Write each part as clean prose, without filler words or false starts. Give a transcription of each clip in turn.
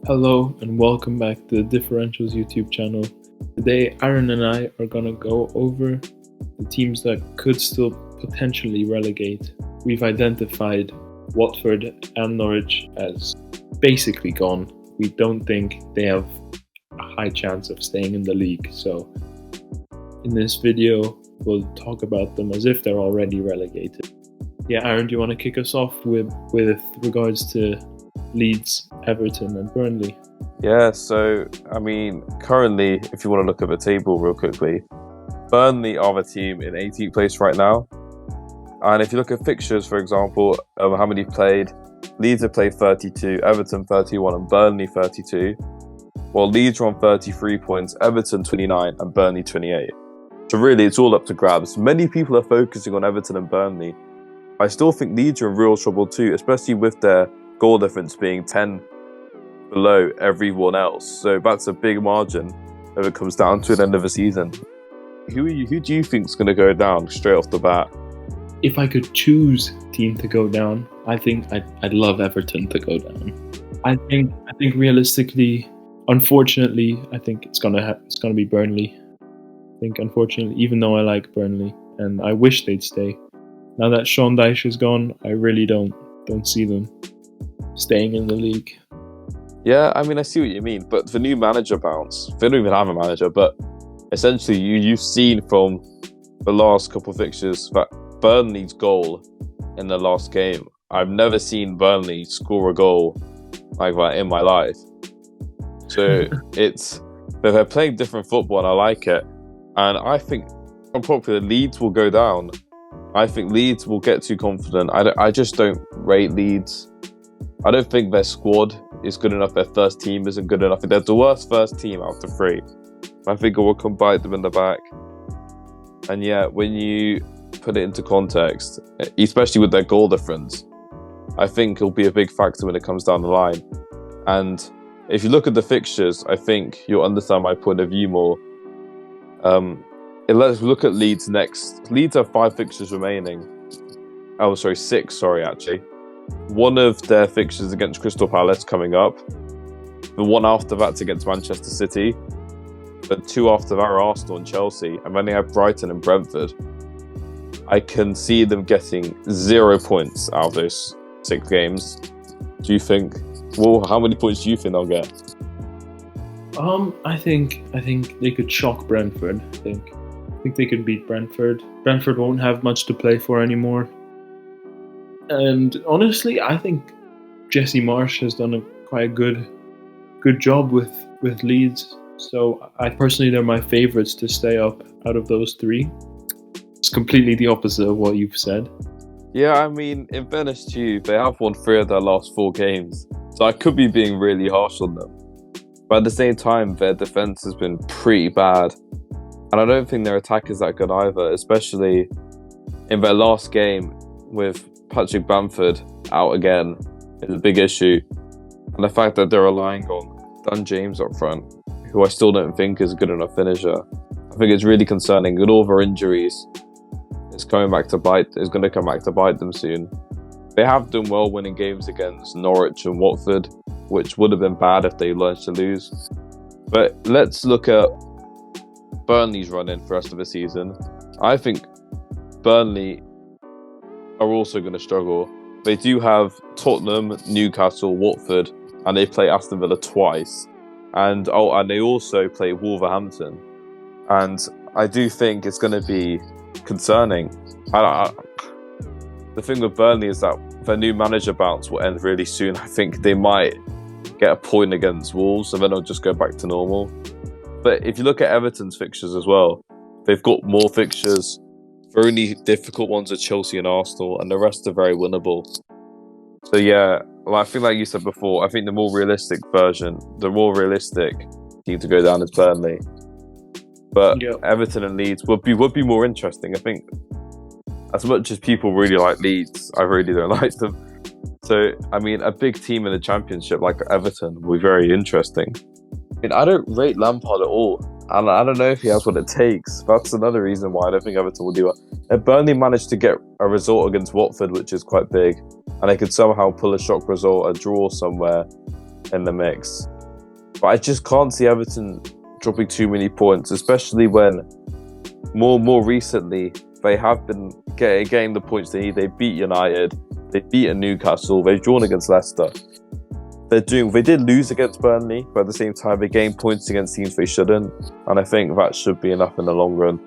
Hello and welcome back to the Differentials YouTube channel. Today Aaron and I are going to go over the teams that could still potentially relegate. We've identified Watford and Norwich as basically gone. We don't think they have a high chance of staying in the league. So in this video, we'll talk about them as if they're already relegated. Yeah, Aaron, do you want to kick us off with regards to Leeds, Everton and Burnley? Yeah, so, currently, if you want to look at the table real quickly, Burnley are the team in 18th place right now. And if you look at fixtures, for example, of how many played, Leeds have played 32, Everton 31 and Burnley 32. While Leeds are on 33 points, Everton 29 and Burnley 28. So really, it's all up to grabs. Many people are focusing on Everton and Burnley. I still think Leeds are in real trouble too, especially with their goal difference being 10 below everyone else. So that's a big margin if it comes down to the end of the season. Who do you think is going to go down straight off the bat? If I could choose a team to go down, I think I'd love Everton to go down. I think realistically, unfortunately, I think it's gonna be Burnley. I think unfortunately, even though I like Burnley and I wish they'd stay, now that Sean Dyche is gone, I really don't see them staying in the league. Yeah, I see what you mean, but the new manager bounce, they don't even have a manager, but essentially you've seen from the last couple of fixtures that Burnley's goal in the last game, I've never seen Burnley score a goal like that in my life. So they're playing different football and I like it. And I think unpopular, Leeds will go down. I think Leeds will get too confident. I just don't rate Leeds. I don't think their squad is good enough. Their first team isn't good enough. They're the worst first team out of the three. I think it will come bite them in the back. And yeah, when you put it into context, especially with their goal difference, I think it'll be a big factor when it comes down the line. And if you look at the fixtures, I think you'll understand my point of view more. Let's look at Leeds next. Leeds have 5 fixtures remaining. Oh, sorry, 6, actually. One of their fixtures against Crystal Palace coming up. The one after that's against Manchester City. The 2 after that are Arsenal and Chelsea. And then they have Brighton and Brentford. I can see them getting 0 points out of those 6 games. Do you think? Well, how many points do you think they'll get? I think they could shock Brentford. I think they could beat Brentford. Brentford won't have much to play for anymore. And honestly, I think Jesse Marsch has done quite a good job with Leeds. So I personally, they're my favourites to stay up out of those 3. It's completely the opposite of what you've said. Yeah, in fairness to you, they have won 3 of their last 4 games. So I could be being really harsh on them. But at the same time, their defence has been pretty bad. And I don't think their attack is that good either, especially in their last game with Patrick Bamford out again is a big issue. And the fact that they're relying on Dan James up front, who I still don't think is a good enough finisher. I think it's really concerning. With all their injuries, it's going to come back to bite them soon. They have done well winning games against Norwich and Watford, which would have been bad if they learned to lose. But let's look at Burnley's run-in for the rest of the season. I think Burnley are also going to struggle. They do have Tottenham, Newcastle, Watford, and they play Aston Villa twice. And they also play Wolverhampton. And I do think it's going to be concerning. The thing with Burnley is that their new manager bounce will end really soon. I think they might get a point against Wolves and then they'll just go back to normal. But if you look at Everton's fixtures as well, they've got more fixtures. The only difficult ones are Chelsea and Arsenal, and the rest are very winnable. So yeah, I think like you said before, I think the more realistic team to go down is Burnley. But yeah, Everton and Leeds would be more interesting. I think as much as people really like Leeds, I really don't like them. So, a big team in the Championship like Everton will be very interesting. I don't rate Lampard at all. And I don't know if he has what it takes. That's another reason why I don't think Everton will do well. If Burnley managed to get a result against Watford, which is quite big, and they could somehow pull a shock result, a draw somewhere in the mix. But I just can't see Everton dropping too many points, especially when more recently they have been getting the points they need. They beat United, they beat Newcastle, they've drawn against Leicester. They did lose against Burnley, but at the same time they gained points against teams they shouldn't, and I think that should be enough in the long run.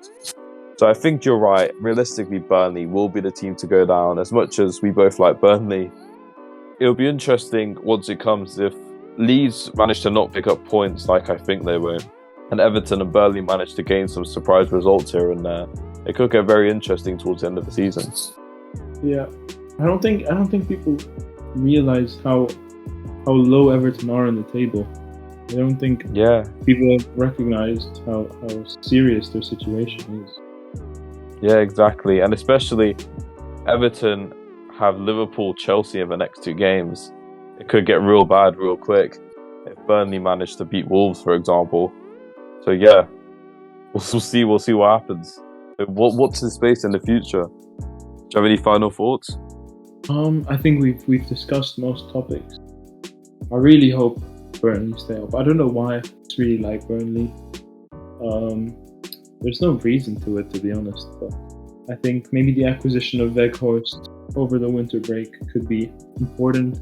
So I think you're right. Realistically, Burnley will be the team to go down. As much as we both like Burnley, it'll be interesting once it comes if Leeds manage to not pick up points like I think they will, and Everton and Burnley manage to gain some surprise results here and there. It could get very interesting towards the end of the season. Yeah, I don't think people realize how low Everton are in the table. I don't think people have recognized how serious their situation is. Yeah, exactly. And especially Everton have Liverpool, Chelsea in the next 2 games. It could get real bad real quick if Burnley manage to beat Wolves, for example. So yeah, we'll see what happens. What's the space in the future? Do you have any final thoughts? I think we've discussed most topics. I really hope Burnley stay up. I don't know why I just really like Burnley. There's no reason to it, to be honest, but I think maybe the acquisition of Weghorst over the winter break could be important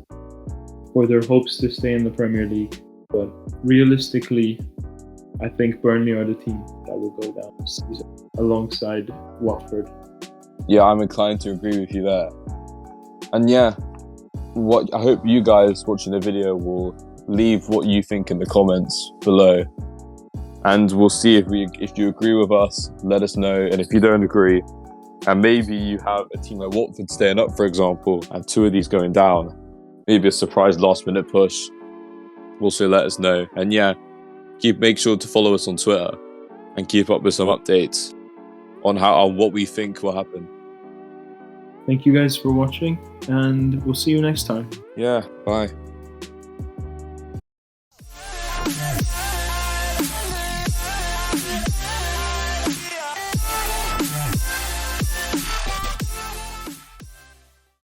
for their hopes to stay in the Premier League. But realistically, I think Burnley are the team that will go down this season alongside Watford. Yeah, I'm inclined to agree with you there. And yeah, I hope you guys watching the video will leave what you think in the comments below, and we'll see if you agree with us. Let us know, and if you don't agree, and maybe you have a team like Watford staying up, for example, and 2 of these going down, maybe a surprise last-minute push. Also, let us know, and yeah, make sure to follow us on Twitter and keep up with some updates on what we think will happen. Thank you guys for watching, and we'll see you next time. Yeah, bye.